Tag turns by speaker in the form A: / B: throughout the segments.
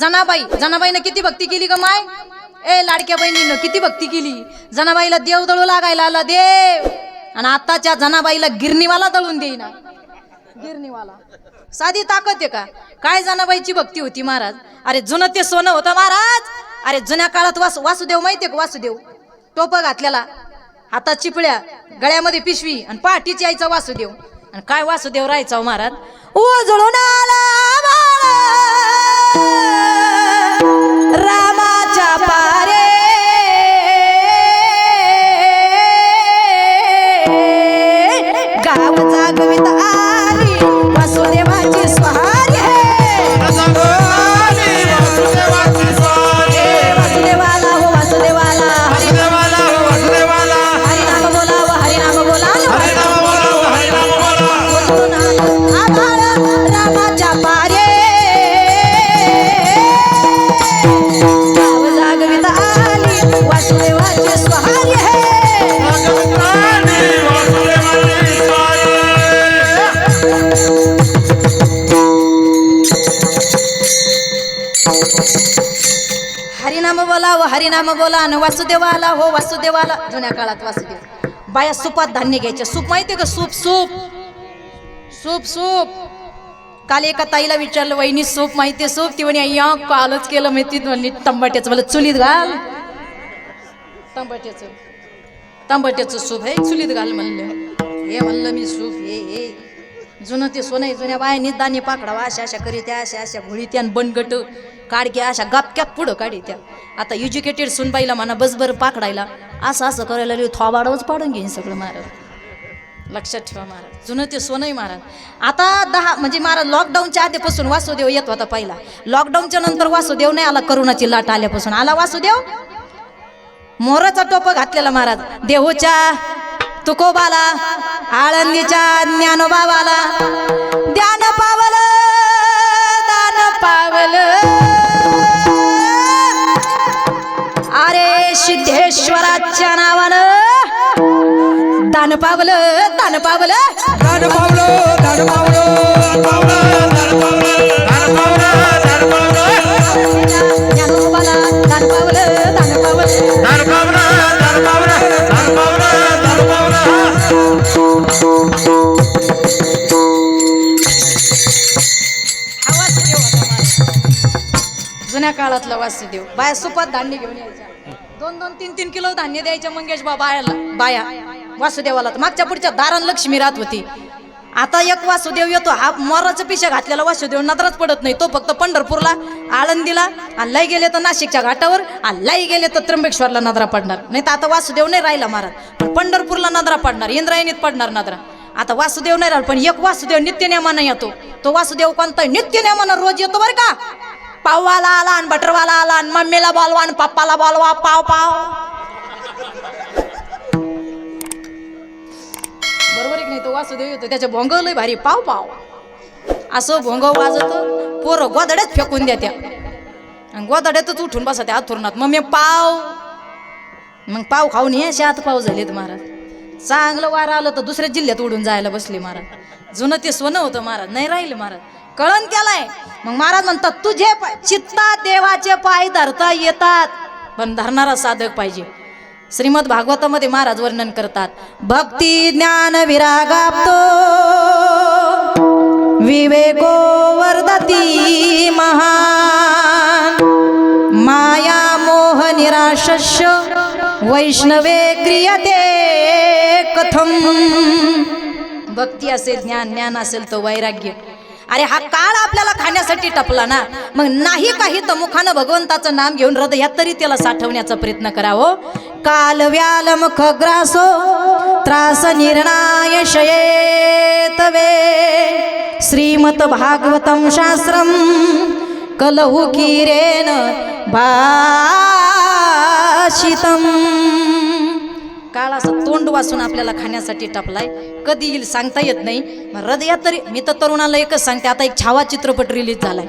A: जनाबाईनं किती भक्ती केली ग माय. ए लाडक्या बहिणीनं किती भक्ती केली. जनाबाईला देव दळू लागायला आला देव, आणि आताच्या जनाबाईला गिरणीवाला दळून देईना. गिरणीवाला साधी ताकद आहे का काय. जनाबाईची भक्ती होती महाराज. अरे जुनं ते सोनं होतं महाराज. अरे जुन्या काळात वासुदेव माहितीये का. वासुदेव टोप घातलेला, हातात चिपळ्या, गळ्यामध्ये पिशवी, आणि पाठीच यायचा वासुदेव. आणि काय वासुदेव राहायचा महाराज. उजळून आला रामाच्या पारे, गाव जागवित आली वासुदेवाची स्वारी हे. वासुदेवाला हो वासुदेवाला, हरिनाम बोला व हरिनाम बोला. आभाळ रामाच्या पारे, गाव जागवित आली वासुदेवाची स्वारी हे. हरिनाम बोला व हरिनाम बोला. आणि वासुदेवाला हो वासुदेवाला. जुन्या काळात वासुदेव बाया सुपात धान्य घ्यायच्या. सूप माहितीये का. Soup soup soup soup. काल एका ताईला विचारलं वहिनी सूप माहितीये सूप. ती म्हणे या कालच केलं माहिती म्हणली. टमाट्याचं मला चुलीत घाल. तांबट्याचं सूप हे चुलीत घाल म्हणलं. हे म्हणलं मी सूप हे जुनं ते सोनं. जुन्या बायानीच दाणे पाकडावा अशा अशा करीत्या, अशा अशा घोळीत्या, बनगट काडक्या अशा गपक्यात पुढं काढीत्या. आता एज्युकेटेड सुनबाईला म्हणा बसभर पाकडायला असं असं करायला थोबाडच पाडून घेईन सगळं महाराज. लक्षात ठेवा महाराज. जुनं ते सोनंही महाराज. आता म्हणजे महाराज लॉकडाऊनच्या आधीपासून वासुदेव येत होता पहिला. लॉकडाऊनच्या नंतर वासुदेव नाही आला. करोनाची लाट आल्यापासून आला वासुदेव. मोराचा टोप घातलेला महाराज. देहूच्या तुकोबाला, आळंदीच्या ज्ञानोबाबाला ध्यान पावलं दान पावलं. अरे सिद्धेश्वराच्या नावानं दान पावलं दान पावलं
B: दान पावलं दान
A: ज्ञानोबाला दान पावलं दान पावलं. जुन्या काळातला वासुदेव. बाया सुपात धान्य घेऊन यायच्या. 2-2, 3-3 किलो धान्य द्यायच्या मंगेश बाया वासुदेवाला. मागच्या पुढच्या दारान लक्ष्मी राहत होती. आता एक वासुदेव येतो. हा मोराचं पिशा घातलेला वासुदेव नजरात पडत नाही. तो फक्त पंढरपूरला, आळंदीला, आणि लई गेले तर नाशिकच्या घाटावर, आणि लई गेले तर त्र्यंबकेश्वरला नजरा पडणार. नाही तर आता वासुदेव नाही राहिला महाराज. पण पंढरपूरला नजरा पडणार, इंद्रायणीत पडणार नजरा. आता वासुदेव नाही राहिला. पण एक वासुदेव नित्यनेमानं येतो. तो वासुदेव कोणता नित्यनेमानं रोज येतो बरं का. पाववाला आला आणि बटरवाला आला आणि मम्मीला बोलवा आणि पप्पाला बोलवा. पाव पाव बरोबर आहे की नाही. तो वासुदेव येतो. त्याच्या भोंग लय भारी. पाव पाव असं भोंग वाजत. पोरं गोदड्यात फेकून द्या. आणि गोदड्यातच उठून बसा हातुरणात. मम्मी पाव. मग पाव खाऊन हे असे पाव झालेत महाराज. चांगलं वारं आलं तर दुसऱ्या जिल्ह्यात उडून जायला बसले महाराज. जुनं ते सोनं होतं महाराज. नाही राहिले महाराज. कळण केलाय. मग महाराज म्हणतात तुझे चित्ता देवाचे पाय धरता येतात, पण धरणारा साधक पाहिजे. श्रीमद भागवतामध्ये महाराज वर्णन करतात. भक्ती ज्ञान विरागाप्तो विवेको वर्धती महान, माया मोह निराशस्य वैष्णवे क्रियते कथम. भक्ती असेल, ज्ञान असेल तर वैराग्य. अरे हा काळ आपल्याला खाण्यासाठी टपला ना. मग नाही काही तर मुखानं भगवंताचं नाम घेऊन हृदयात तरी त्याला साठवण्याचा प्रयत्न करावं. काल व्याल मुख ग्रासो त्रास निर्णाय शयेतवे, श्रीमत भागवतम शास्त्रम कलहु किरेन भाषितम. काळ असं तोंड वासून आपल्याला खाण्यासाठी टपलाय. कधी येईल सांगता येत नाही. हृदयात तरी. मी तर तरुणाला एकच सांगते. आता एक छावा चित्रपट रिलीज झालाय.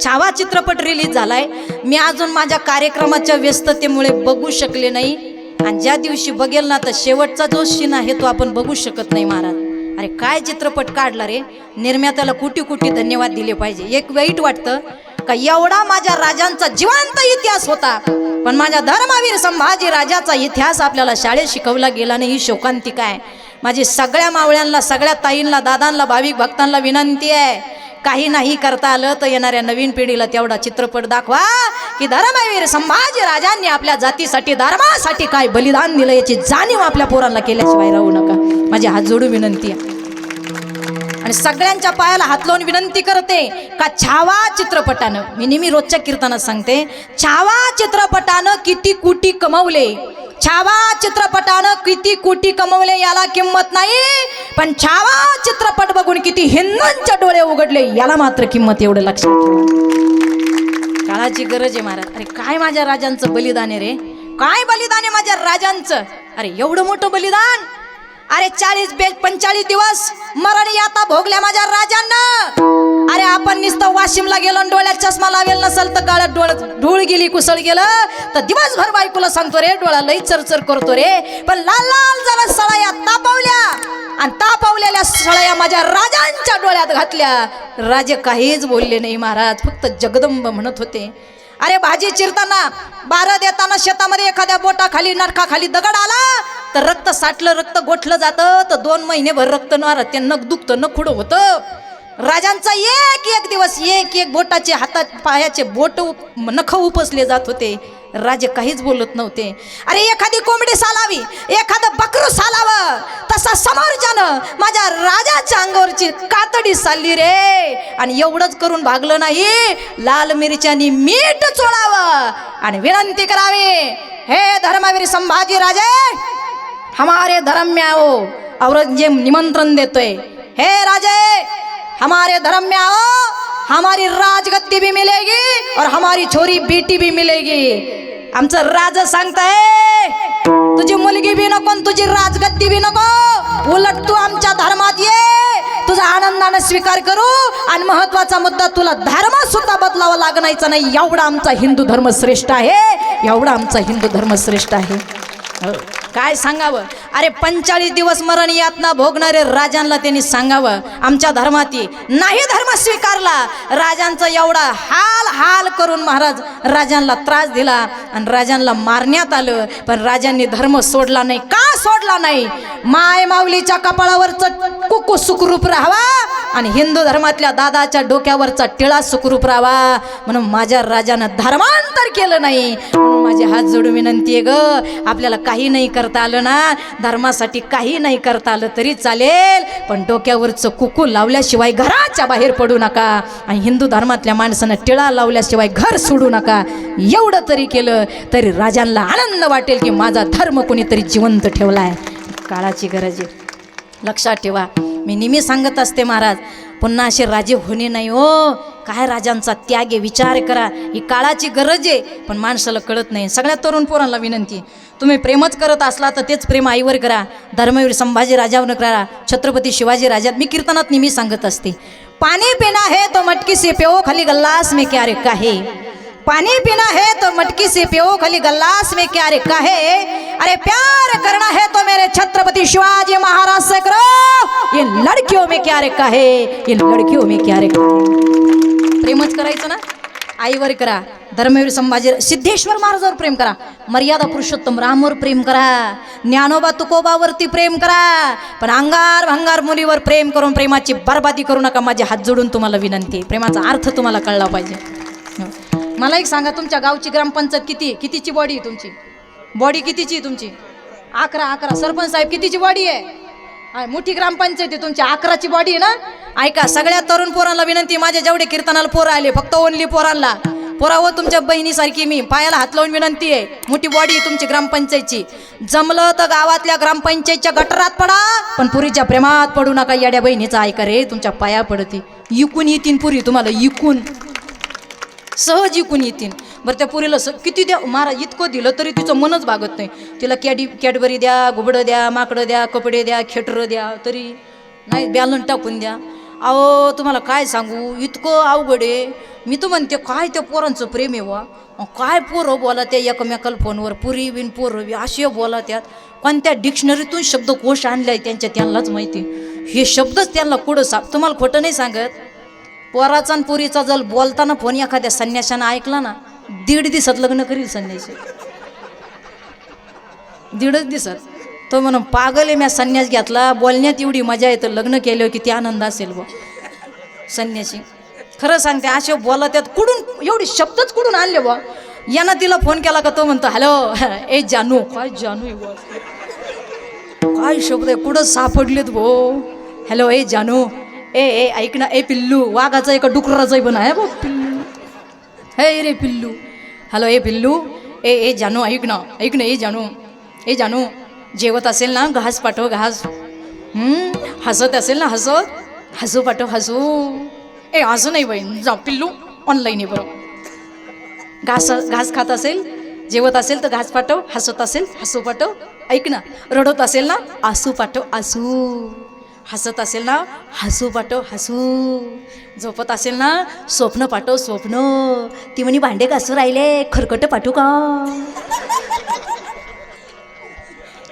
A: छावा चित्रपट रिलीज झालाय. मी अजून माझ्या कार्यक्रमाच्या व्यस्ततेमुळे बघू शकले नाही. आणि ज्या दिवशी बघेल ना तर शेवटचा जो सीन आहे तो आपण बघू शकत नाही महाराज. अरे काय चित्रपट काढला रे. निर्मात्याला कोटी कोटी धन्यवाद दिले पाहिजे. एक वाईट वाटतं का एवढा माझ्या राजांचा जिवंत इतिहास होता, पण माझ्या धर्मवीर संभाजी राजाचा इतिहास आपल्याला शाळेत शिकवला गेला नाही. ही शोकांतिका आहे. माझी सगळ्या मावळ्यांना, सगळ्या ताईंना, दादांना, भाविक भक्तांना विनंती आहे, काही नाही करता आलं तर येणाऱ्या नवीन पिढीला तेवढा चित्रपट दाखवा की धर्मवीर संभाजी राजांनी आपल्या जातीसाठी, धर्मासाठी काय बलिदान दिलं याची जाणीव आपल्या पोरांना केल्याशिवाय राहू नका. माझी हात जोडून विनंती आहे. आणि सगळ्यांच्या पायाला हात लावून विनंती करते का छावा चित्रपटानं, मी नेहमी रोजच्या कीर्तनात सांगते, छावा चित्रपटानं किती कोटी कमवले, छावा चित्रपटानं किती कोटी कमवले याला किंमत नाही, पण छावा चित्रपट बघून किती हिंदूंचे डोळे उघडले याला मात्र किंमत. एवढं लक्षात ठेवा. काळाची गरज आहे महाराज. अरे काय माझ्या राजांचं बलिदान आहे रे, काय बलिदान आहे माझ्या राजांचं. अरे एवढं मोठं बलिदान. अरे 40-45 दिवस मरण याता भोगल्या माझ्या राजांना. अरे आपण नुसतं वाशिमला गेलो, डोळ्यात चष्मा लावेल नसल तर काळात डोळ्यात धूळ गेली, कुसळ गेलं तर दिवसभर बायकोला सांगतो रे डोळा लई चरचर करतो रे, पण लाल लाल जरा सळया तापवल्या आणि तापवलेल्या सळया माझ्या राजांच्या डोळ्यात घातल्या. राजे काहीच बोलले नाही महाराज, फक्त जगदंब म्हणत होते. अरे भाजी चिरताना, बारं देताना शेतामध्ये एखाद्या बोटाखाली, नरखाखाली दगड आला तर रक्त साठलं, रक्त गोठलं जातं तर 2 महिनेभर रक्त न राहत, ते नख दुखतं, नख खुडं होतं. राजांचा एक दिवस एक बोटाचे, हातात पायाचे बोट नख उपसले जात होते. राजे काहीच बोलत नव्हते. अरे एखादी कोंबडी सालावी, एखादं बकरू सालावं, तसा समोरच्यानं माझ्या राजाच्या अंगावरची कातडी सालली रे. आणि एवढंच करून भागलं नाही, लाल मिरच्यानी मीठ चोळावं आणि विनंती करावी, हे धर्मवीर संभाजी राजे, हमारे धर्म में आओ. औरंगजेब निमंत्रण देतोय, हे राजे हमारे धर्म में आओ, हमारी राजगद्दी भी मिलेगी और हमारी छोरी बेटी भी मिलेगी. आमचं राज सांगताय तुझी मुलगी बी नको, तुझी राजगद्दी बी नको, उलट तू आमच्या धर्मात ये, तुझा आनंदाने स्वीकार करू. आणि महत्वाचा मुद्दा, तुला धर्म सुद्धा बदलावा लागण्याचा नाही. एवढा आमचा हिंदू धर्म श्रेष्ठ आहे, एवढा आमचा हिंदू धर्म श्रेष्ठ आहे. काय सांगावं. अरे 45 दिवस मरण यातना भोगणारे राजांना त्यांनी सांगावं आमच्या धर्मात नाही धर्म स्वीकारला. राजांचा एवढा हाल करून महाराज राजांना त्रास दिला आणि राजांना मारण्यात आलं, पण राजांनी धर्म सोडला नाही. का सोडला नाही? माय माऊलीच्या कपाळावरचं कुकू सुखरूप राहावा आणि हिंदू धर्मातल्या दादाच्या डोक्यावरचा टिळा सुखरूप राहावा, म्हणून माझ्या राजानं धर्मांतर केलं नाही. म्हणून माझे हात जोडून विनंती आहे ग, आपल्याला काही नाही करता आलं ना, धर्मासाठी काही नाही करता आलं तरी चालेल, पण डोक्यावरचं कुकू लावल्याशिवाय घराच्या बाहेर पडू नका आणि हिंदू धर्मातल्या माणसानं टिळा लावल्याशिवाय घर सोडू नका. एवढं तरी केलं तरी राजांना आनंद वाटेल की माझा धर्म कोणीतरी जिवंत ठेवलाय. काळाची गरज आहे, लक्षात ठेवा. मी नेहमी सांगत असते महाराज, पुन्हा असे राजे होणे नाही हो. काय राजांचा त्याग आहे, विचार करा. ही काळाची गरज आहे, पण माणसाला कळत नाही. सगळ्या तरुण पोरांना विनंती, तुम्ही प्रेमच करत असला तर तेच प्रेम आईवर करा, धर्मवीर संभाजी राजावर करा, छत्रपती शिवाजी राजा. मी कीर्तनात नेहमी सांगत असते, पाणी पिना है तो मटकी से पिओ, खाली गल्लास में क्या रे काहे. पानी पीना है तो मटकी से पिओ, खाली गल्लास में क्या रे काहे. अरे प्यार करना है तो मेरे छत्रपति शिवाजी महाराज से करो, ये लड़कियों में क्या रे काहे, ये लड़कियों में क्या रे काहे. प्रेमच करायचं ना, आईवर करा, धर्मवीर संभाजी सिद्धेश्वर महाराजांवर प्रेम करा, मर्यादा पुरुषोत्तम रामवर प्रेम करा, ज्ञानोबा तुकोबावरती प्रेम करा, पण अंगार भंगार मुलीवर प्रेम करून प्रेमाची बर्बादी करू नका. माझे हात जोडून तुम्हाला विनंती, प्रेमाचा अर्थ तुम्हाला कळला पाहिजे. मला एक सांगा, तुमच्या गावची ग्रामपंचायत कितीची बॉडी आहे तुमची? बॉडी कितीची आहे तुमची? 11. सरपंच साहेब कितीची बॉडी आहे? मोठी ग्रामपंचायत आहे तुमची, 11ची बॉडी आहे ना. ऐका, सगळ्या तरुण पोरांना विनंती, माझ्या जेवढे कीर्तनाला पोरं आले, फक्त ओनली पोरांना, पोरावं तुमच्या बहिणीसारखी मी पायाला हात लावून विनंती आहे, मोठी बॉडी आहे तुमची ग्रामपंचायतची. जमलं तर गावातल्या ग्रामपंचायतच्या गटारात पडा, पण पुरीच्या प्रेमात पडू नका. येड्या बहिणीचा ऐका रे, तुमच्या पाया पडते. इकून येतीन पुरी तुम्हाला, इकून सहज इकून येतील. बरं त्या पुरीला किती द्या महाराज, इतकं दिलं तरी तिचं मनच भागत नाही. तिला कॅडबरी द्या, घुबडं द्या, माकडं द्या, कपडे द्या, खेटरं द्या, तरी नाही बॅलन्स टाकून द्या. अहो तुम्हाला काय सांगू, इतकं अवघड आहे. मी तर म्हणते काय त्या पोरांचं प्रेम आहे वा, काय पोरं बोला त्या एकमेकाला फोनवर, पुरी बिन पोरं बी असे बोला. त्यात कोणत्या डिक्शनरीतून शब्दकोश आणलाय त्यांच्या, त्यांनाच माहिती. हे शब्दच त्यांना कुठं तुम्हाला खोटं नाही सांगत. पोराचा आणि पुरीचा जर बोलताना फोन एखाद्या संन्याशानं ऐकला ना 1.5 दिवसात लग्न करील संन्याशी. 1.5 दिवसात तो म्हणून पागल आहे, मी संन्यास घेतला, बोलण्यात एवढी मजा येतं, लग्न केलं किती आनंद असेल बा संन्याशी. खरं सांगते असे बोलत आहेत, कुठून एवढे शब्दच कुठून आणले बा. यानं तिला फोन केला का तो म्हणतो हॅलो ए जानू. काय जानू आहे बा, काय शब्द आहे, कुठं सापडलेत भो. हॅलो ए जानू, ए ए ऐक ना, ए पिल्लू, वाघाचा एका डुकराचाही पण आहे बा पिल्लू. हे रे पिल्लू, हॅलो ए पिल्लू, ए ए जानू ऐक ना ए जानू, ए जानू जेवत असेल ना घास पाठव घास. हसत असेल ना हसू पाठव हसू. ए हसू नाही बहीण, जा पिल्लू ऑनलाईन आहे बरं. घास खात असेल, जेवत असेल तर घास पाठव, हसत असेल हसू पाठव. ऐक ना, रडत असेल ना आसू पाठव आसू. हसत असेल ना हसू पाठव हसू. झोपत असेल ना स्वप्न पाठव स्वप्न. ती म्हणे भांडे घासू राहिले, खरकट पाठवू का.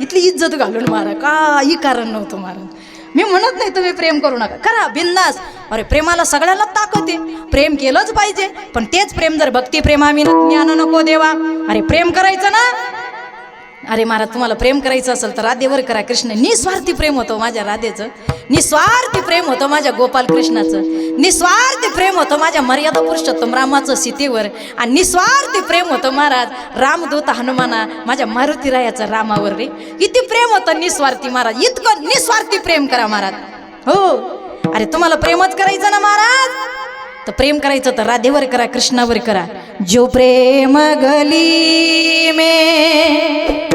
A: इथली इज्जत घालून मारा, काही कारण नव्हतं मारा. मी म्हणत नाही तुम्ही प्रेम करू नका, करा बिंदास. अरे प्रेमाला सगळ्याला ताकद आहे, प्रेम केलंच पाहिजे. पण तेच प्रेम जर भक्ती प्रेम आम्ही ज्ञान नको देवा. अरे प्रेम करायचं ना, अरे महाराज तुम्हाला प्रेम करायचं असेल तर राधेवर करा. कृष्ण निस्वार्थी प्रेम होतं माझ्या राधेचं, निस्वार्थी प्रेम होतं माझ्या गोपाल कृष्णाचं, निस्वार्थी प्रेम होतं माझ्या मर्यादा पुरुषोत्तम रामाचं सीतेवर, आणि निस्वार्थी प्रेम होतं महाराज रामदूत हनुमाना माझ्या मारुतीरायाचं रामावर. रे किती प्रेम होतं निस्वार्थी महाराज. इतकं निस्वार्थी प्रेम करा महाराज. हो अरे तुम्हाला प्रेमच करायचं ना महाराज, तर प्रेम करायचं तर राधेवर करा, कृष्णावर करा. जो प्रेम गली में